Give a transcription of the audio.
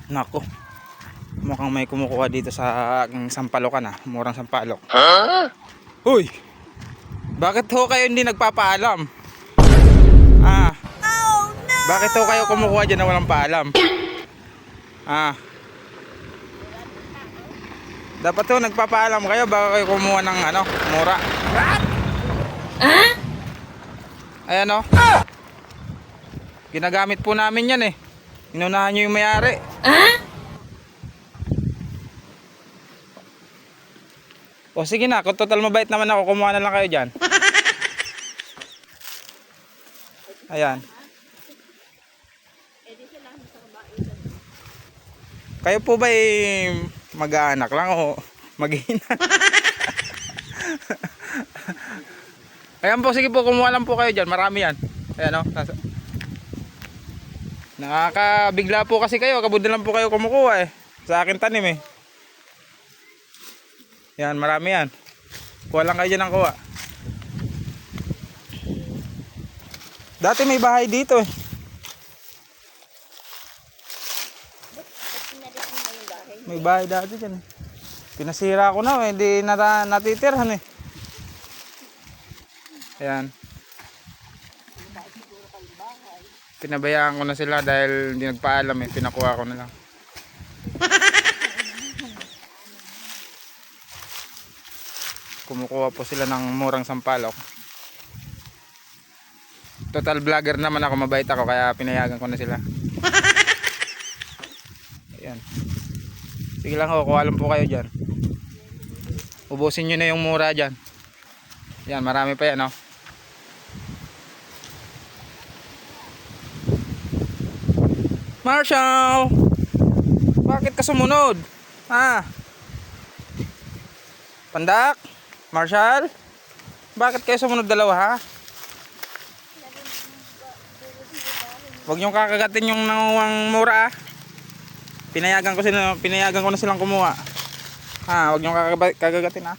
Nako, mukhang may kumukuha dito sa aking sampalokan ah. Murang sampalok. Uy! Bakit ho kayo hindi nagpapaalam? Ah, bakit ho kayo kumukuha dyan na walang paalam? Ah, dapat ho nagpapaalam kayo bago kayo kumuha ng ano, mura. Ayan o. Ginagamit po namin yan eh. Inunahan nyo yung mayari. O sige na, kung total mabait naman ako, kumuha na lang kayo dyan. Ayan. Kayo po ba mag-aanak lang o mag-ina? Ayan po, sige po, kumuha lang po kayo dyan. Marami yan. Ayan o. Nakakabigla po kasi kayo. Kabudin lang po kayo kumukuha eh. Sa akin tanim eh. Yan, marami yan. Kuha lang kayo dyan ng kuha. Dati may bahay dito eh. May bahay dati dyan eh. Pinasira ko na eh. Hindi natitirhan eh. Ayan. Pinabayaan ko na sila dahil hindi nagpaalam eh. Pinakuha ko na lang. Kumukuha po sila ng murang sampalok. Total vlogger naman ako, mabait ako, kaya pinayagan ko na sila. Ayan. Sige lang ho, kuha lang po kayo dyan. Ubusin nyo na yung mura dyan. Yan, marami pa yan oh. Marshall! Bakit ka sumunod? Ha? Pandak? Marshall? Bakit kayo sumunod dalawa ha? Huwag niyong kakagatin yung nanguwang mura ah. Pinayagan ko na silang kumuha. Ha, huwag niyong kakagatin ah.